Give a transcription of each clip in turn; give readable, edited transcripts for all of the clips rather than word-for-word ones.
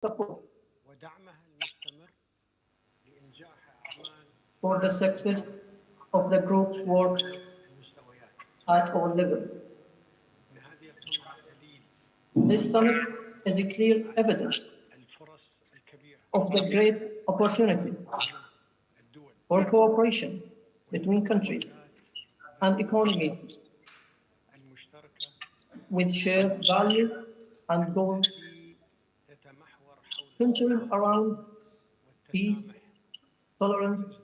support for the success of the group's work at all levels. This summit is a clear evidence of the great opportunity for cooperation between countries and economies with shared values and goals centered around peace, tolerance,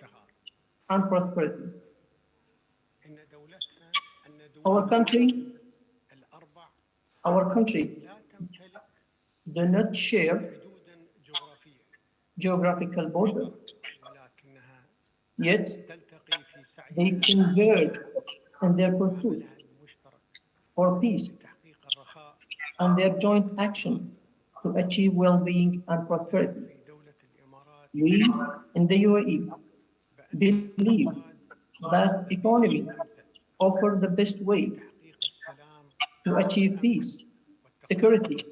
and prosperity. Our country, our country do not share geographical borders, yet they converge in their pursuit for peace and their joint action to achieve well-being and prosperity. We in the UAE believe that economy offers the best way to achieve peace, security,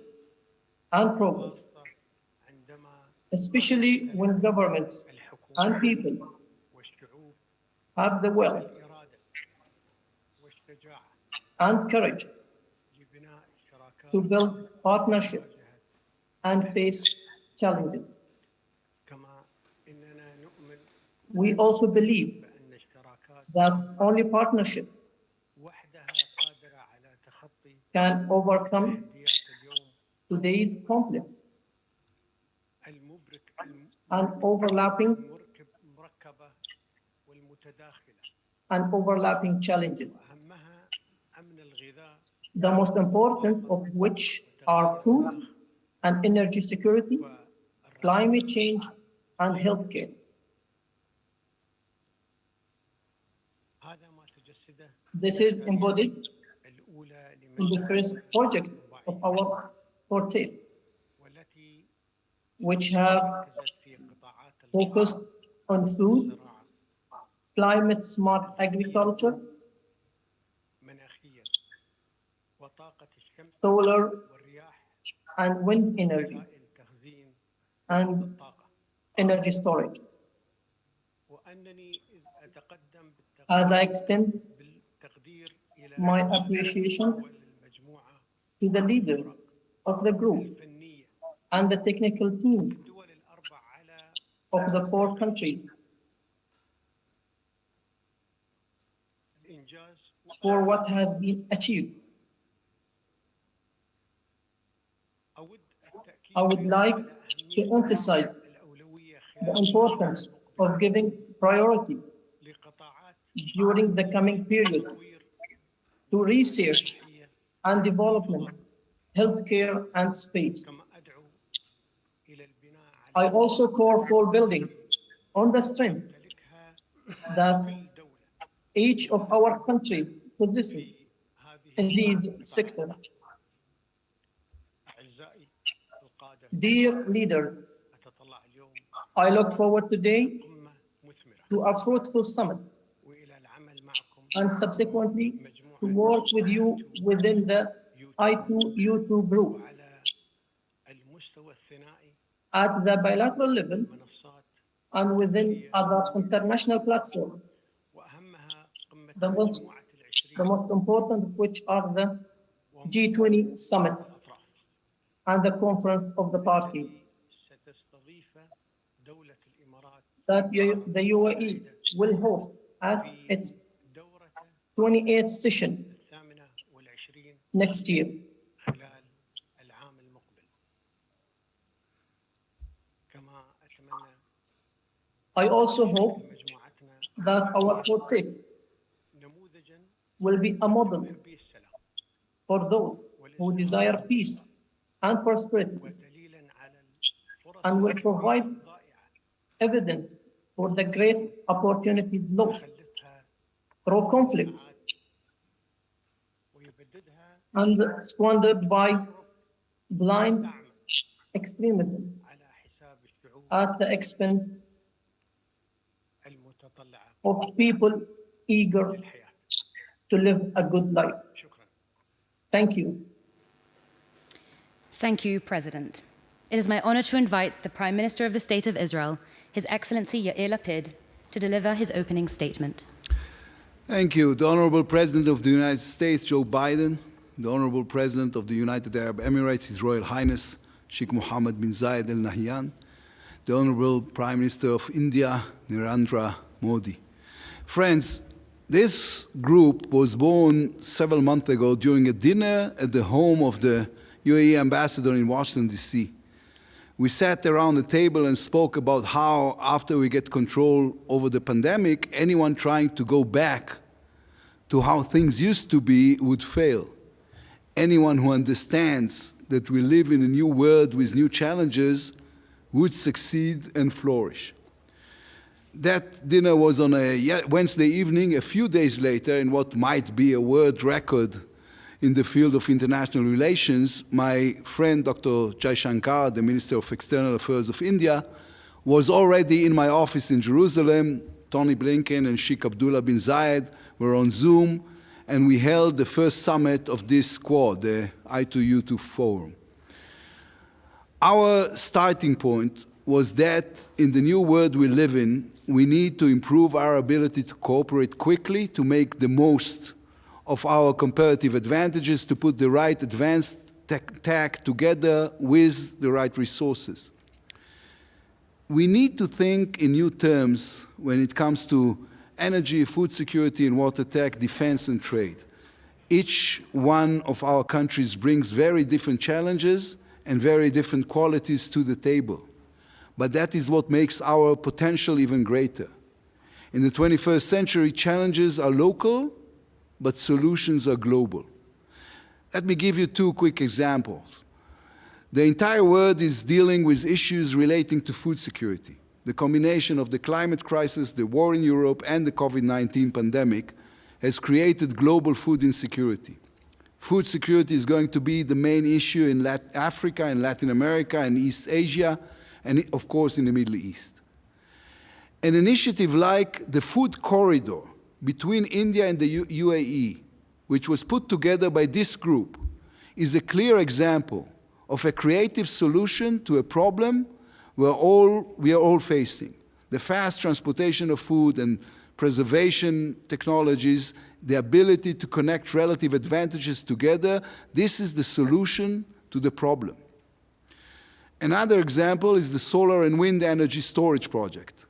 and progress, especially when governments and people have the will and courage to build partnership and face challenges. We also believe that only partnership can overcome today's conflicts and overlapping challenges, the most important of which are food and energy security, climate change, and healthcare. This is embodied in the first project of our quartet, which have focused on food, climate-smart agriculture, solar and wind energy, and energy storage. As I extend my appreciation to the leader of the group and the technical team of the 4 countries for what has been achieved. I would like to emphasize the importance of giving priority during the coming period to research and development, healthcare, and space. I also call for building on the strength that each of our countries possesses in these sectors. Dear leader, I look forward today to a fruitful summit and subsequently to work with you within the I2U2 group at the bilateral level and within other international platforms, the most important of which are the G20 summit and the conference of the party that the UAE will host at its 28th session next year. I also hope that our quartet will be a model for those who desire peace and prosperity and will provide evidence for the great opportunities lost through conflicts and squandered by blind extremism at the expense of people eager to live a good life. Thank you. Thank you, President. it is my honor to invite the Prime Minister of the State of Israel, His Excellency Yair Lapid, to deliver his opening statement. Thank you. The Honorable President of the United States, Joe Biden, the Honorable President of the United Arab Emirates, His Royal Highness Sheikh Mohammed bin Zayed Al Nahyan, the Honorable Prime Minister of India, Narendra Modi. Friends, this group was born several months ago during a dinner at the home of the UAE ambassador in Washington, D.C. We sat around the table and spoke about how, after we get control over the pandemic, anyone trying to go back to how things used to be would fail. Anyone who understands that we live in a new world with new challenges would succeed and flourish. That dinner was on a Wednesday evening. A few days later, in what might be a world record in the field of international relations, my friend Dr. Jai Shankar, the Minister of External Affairs of India, was already in my office in Jerusalem. Tony Blinken and Sheikh Abdullah bin Zayed were on Zoom, and we held the first summit of this Quad, the I2U2 Forum. Our starting point was that in the new world we live in, we need to improve our ability to cooperate quickly, to make the most of our comparative advantages, to put the right advanced tech together with the right resources. We need to think in new terms when it comes to energy, food security, and water tech, defense, and trade. Each one of our countries brings very different challenges and very different qualities to the table. But that is what makes our potential even greater. In the 21st century, challenges are local, but solutions are global. Let me give you two quick examples. The entire world is dealing with issues relating to food security. The combination of the climate crisis, the war in Europe, and the COVID-19 pandemic has created global food insecurity. Food security is going to be the main issue in Africa, and Latin America, and East Asia, and of course in the Middle East. An initiative like the Food Corridor between India and the UAE, which was put together by this group, is a clear example of a creative solution to a problem we are all facing. The fast transportation of food and preservation technologies, the ability to connect relative advantages together, this is the solution to the problem. Another example is the solar and wind energy storage project.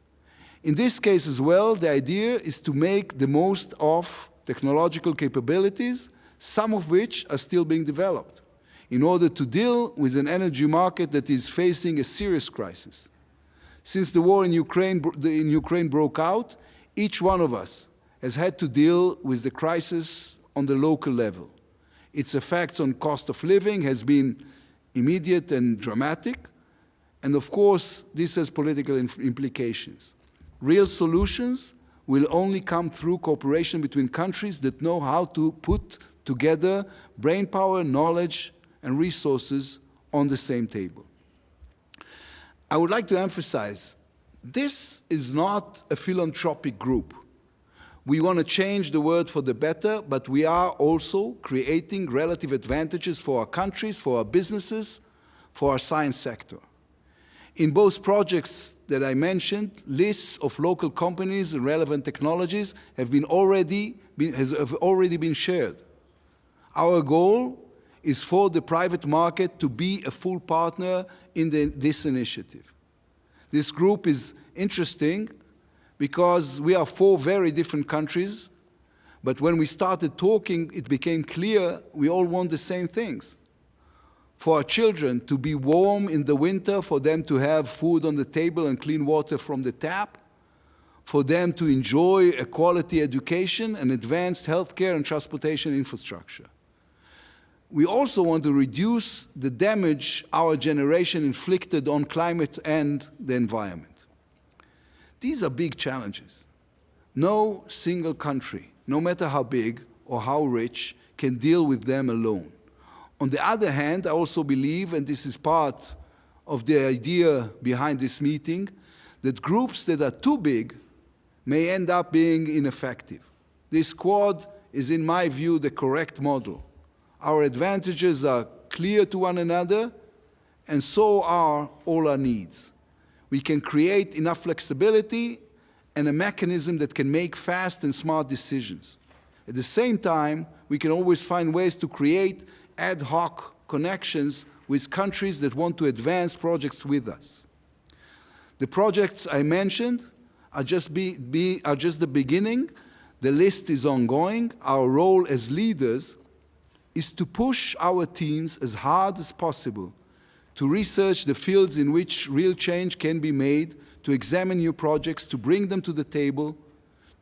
In this case as well, the idea is to make the most of technological capabilities, some of which are still being developed, in order to deal with an energy market that is facing a serious crisis. Since the war in Ukraine broke out, each one of us has had to deal with the crisis on the local level. Its effects on cost of living has been immediate and dramatic, and of course, this has political implications. Real solutions will only come through cooperation between countries that know how to put together brainpower, knowledge, and resources on the same table. I would like to emphasize, this is not a philanthropic group. We want to change the world for the better, but we are also creating relative advantages for our countries, for our businesses, for our science sector. In both projects that I mentioned, lists of local companies and relevant technologies have already been shared. Our goal is for the private market to be a full partner in this initiative. This group is interesting because we are 4 very different countries, but when we started talking, it became clear we all want the same things. For our children to be warm in the winter, for them to have food on the table and clean water from the tap, for them to enjoy a quality education and advanced healthcare and transportation infrastructure. We also want to reduce the damage our generation inflicted on climate and the environment. These are big challenges. No single country, no matter how big or how rich, can deal with them alone. On the other hand, I also believe, and this is part of the idea behind this meeting, that groups that are too big may end up being ineffective. This Quad is, in my view, the correct model. Our advantages are clear to one another, and so are all our needs. We can create enough flexibility and a mechanism that can make fast and smart decisions. At the same time, we can always find ways to create ad hoc connections with countries that want to advance projects with us. The projects I mentioned are just the beginning. The list is ongoing. Our role as leaders is to push our teams as hard as possible to research the fields in which real change can be made, to examine new projects, to bring them to the table,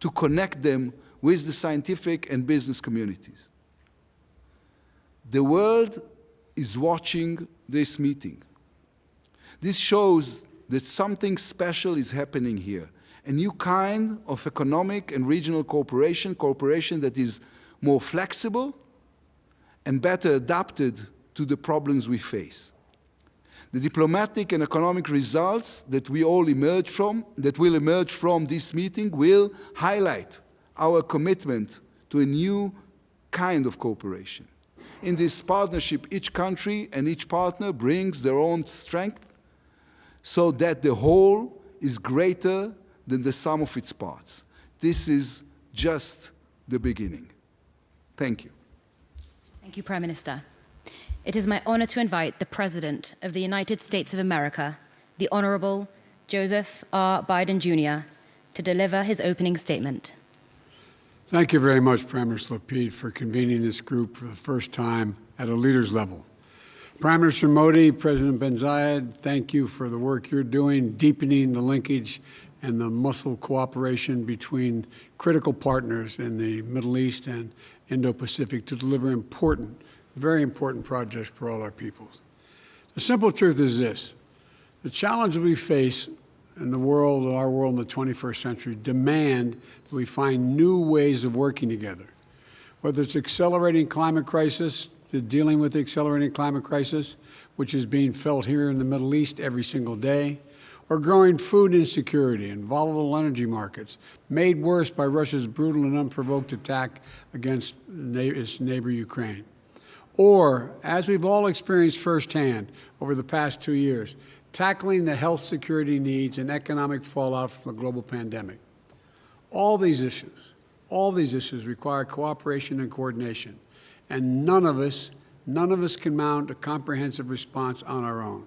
to connect them with the scientific and business communities. The world is watching this meeting. This shows that something special is happening here, a new kind of economic and regional cooperation that is more flexible and better adapted to the problems we face. The diplomatic and economic results that will emerge from this meeting will highlight our commitment to a new kind of cooperation. In this partnership, each country and each partner brings their own strength so that the whole is greater than the sum of its parts. This is just the beginning. Thank you. Thank you, Prime Minister. It is my honor to invite the President of the United States of America, the Honorable Joseph R. Biden, Jr., to deliver his opening statement. Thank you very much, Prime Minister Lapid, for convening this group for the first time at a leader's level. Prime Minister Modi, President Ben Zayed, thank you for the work you're doing, deepening the linkage and the muscle cooperation between critical partners in the Middle East and Indo-Pacific to deliver important, very important projects for all our peoples. The simple truth is this: the challenges we face in the world, our world in the 21st century, demand that we find new ways of working together. Whether it's accelerating climate crisis, dealing with the accelerating climate crisis, which is being felt here in the Middle East every single day, or growing food insecurity and volatile energy markets, made worse by Russia's brutal and unprovoked attack against its neighbor Ukraine. Or, as we've all experienced firsthand over the past 2 years, tackling the health security needs and economic fallout from the global pandemic. All these issues require cooperation and coordination, and none of us can mount a comprehensive response on our own.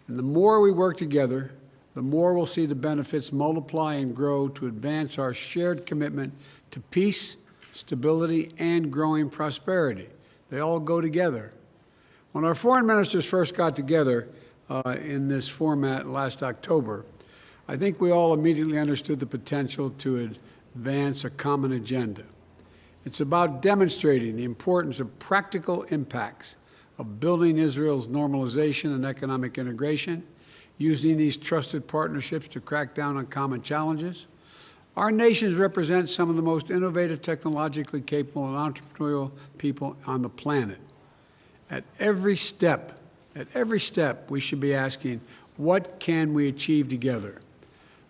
And the more we work together, the more we'll see the benefits multiply and grow to advance our shared commitment to peace, stability, and growing prosperity. They all go together. When our foreign ministers first got together in this format last October, I think we all immediately understood the potential to advance a common agenda. It's about demonstrating the importance of practical impacts of building Israel's normalization and economic integration, using these trusted partnerships to crack down on common challenges. Our nations represent some of the most innovative, technologically capable, and entrepreneurial people on the planet. At every step, we should be asking, what can we achieve together?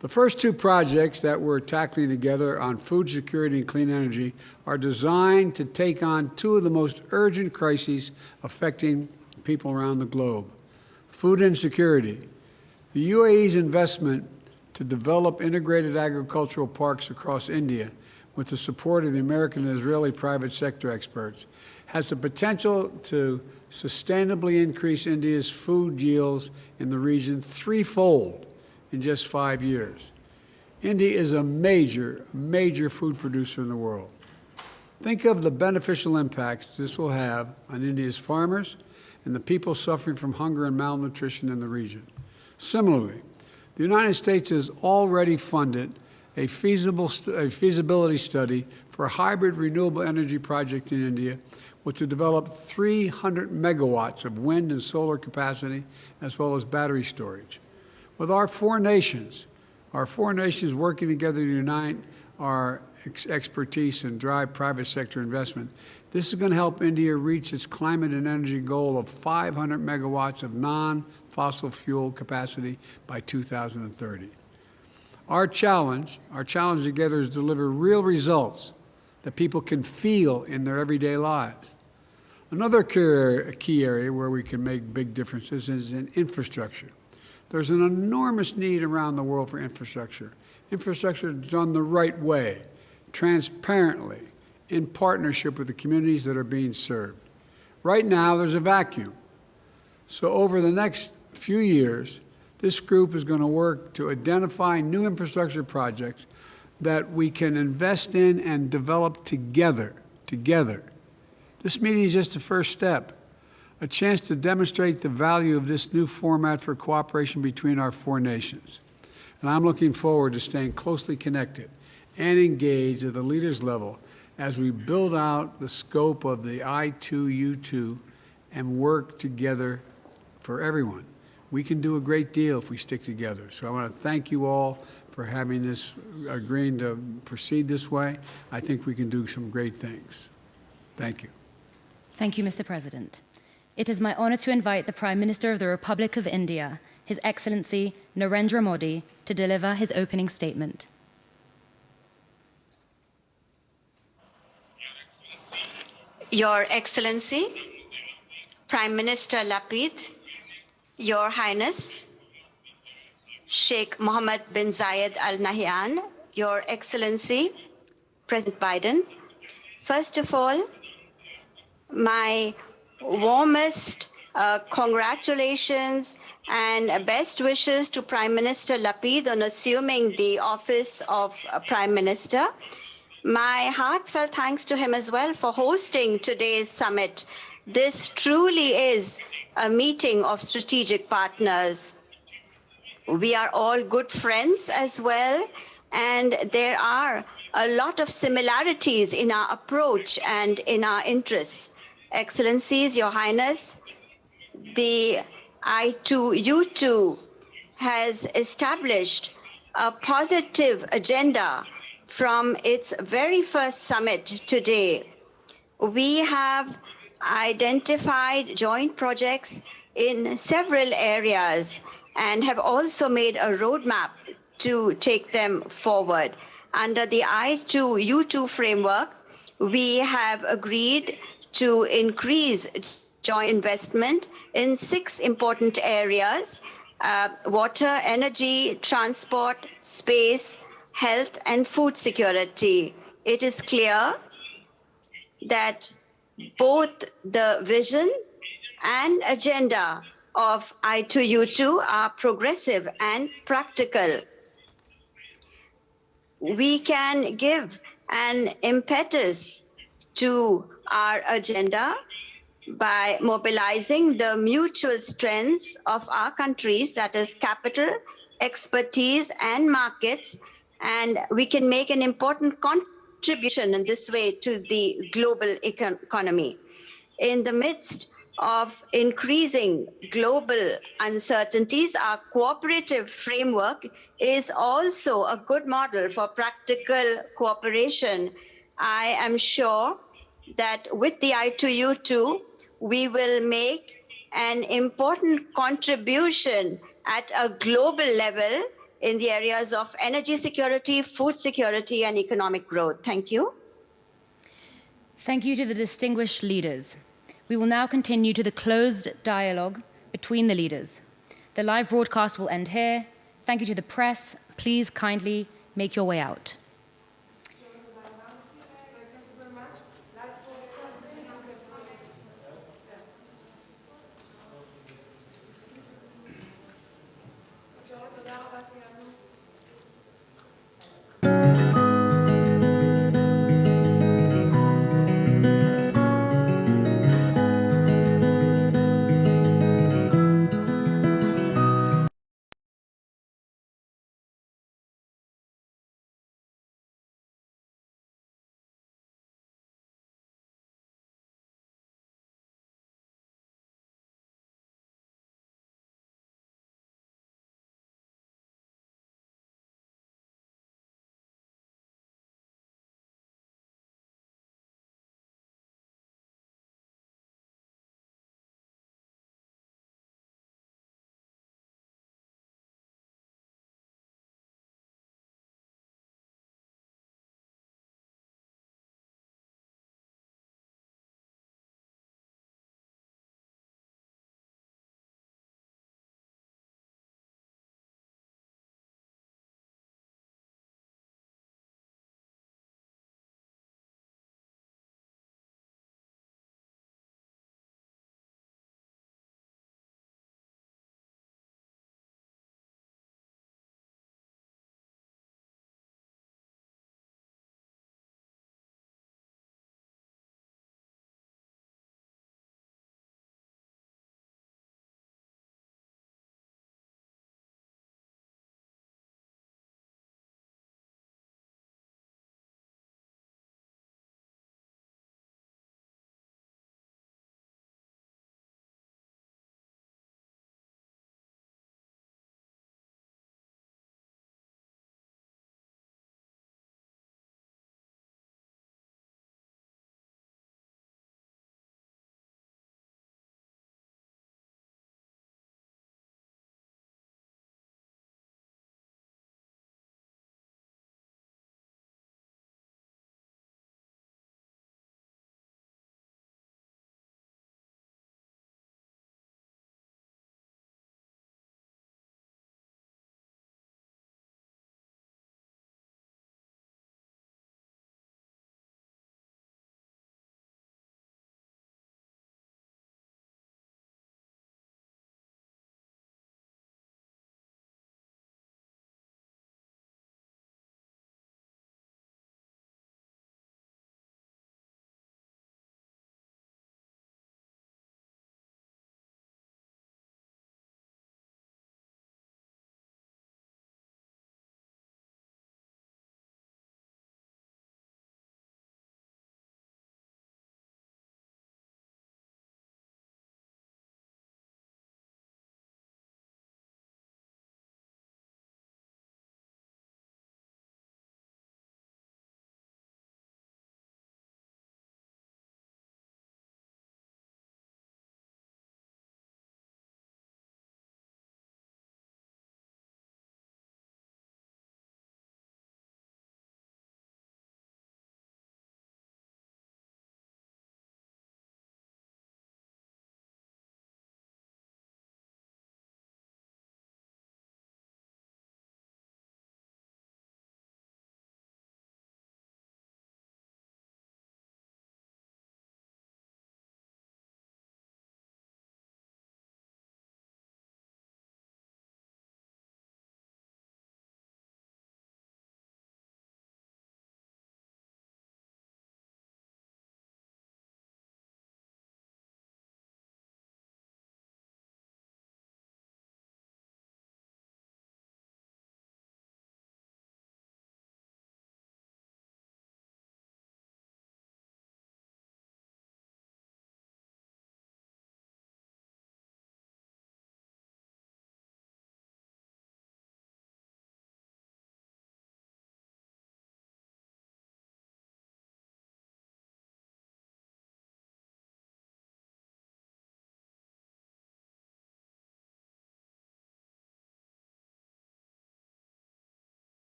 The first two projects that we're tackling together on food security and clean energy are designed to take on two of the most urgent crises affecting people around the globe. Food insecurity. The UAE's investment to develop integrated agricultural parks across India with the support of the American and Israeli private sector experts has the potential to sustainably increase India's food yields in the region threefold in just 5 years. India is a major food producer in the world. Think of the beneficial impacts this will have on India's farmers and the people suffering from hunger and malnutrition in the region. Similarly, the United States has already funded a feasibility study for a hybrid renewable energy project in India, which will develop 300 megawatts of wind and solar capacity, as well as battery storage. With our four nations working together to unite our expertise and drive private sector investment, this is going to help India reach its climate and energy goal of 500 megawatts of non-fossil fuel capacity by 2030. Our challenge together is to deliver real results that people can feel in their everyday lives. Another key area where we can make big differences is in infrastructure. There's an enormous need around the world for infrastructure. Infrastructure done the right way, transparently, in partnership with the communities that are being served. Right now, there's a vacuum. So over the next few years, this group is going to work to identify new infrastructure projects that we can invest in and develop together. This meeting is just the first step, a chance to demonstrate the value of this new format for cooperation between our four nations. And I'm looking forward to staying closely connected and engaged at the leaders level as we build out the scope of the I2U2 and work together for everyone. We can do a great deal if we stick together. So I want to thank you all for having this, agreeing to proceed this way. I think we can do some great things. Thank you. Thank you, Mr. President. It is my honor to invite the Prime Minister of the Republic of India, His Excellency Narendra Modi, to deliver his opening statement. Your Excellency, Prime Minister Lapid, Your Highness, Sheikh Mohammed bin Zayed Al Nahyan, Your Excellency, President Biden, first of all, my warmest congratulations and best wishes to Prime Minister Lapid on assuming the office of Prime Minister. My heartfelt thanks to him as well for hosting today's summit. This truly is a meeting of strategic partners. We are all good friends as well, and there are a lot of similarities in our approach and in our interests. Excellencies, Your Highness, the I2U2 has established a positive agenda from its very first summit today. We have identified joint projects in several areas and have also made a roadmap to take them forward. Under the I2U2 framework, we have agreed to increase joint investment in 6 important areas: water, energy, transport, space, health, and food security. It is clear that both the vision and agenda of I2U2 are progressive and practical. We can give an impetus to our agenda by mobilizing the mutual strengths of our countries, that is capital, expertise, and markets, and we can make an important contribution in this way to the global economy. In the midst of increasing global uncertainties, our cooperative framework is also a good model for practical cooperation. I am sure that with the I2U2, we will make an important contribution at a global level in the areas of energy security, food security, and economic growth. Thank you. Thank you to the distinguished leaders. We will now continue to the closed dialogue between the leaders. The live broadcast will end here. Thank you to the press. Please kindly make your way out.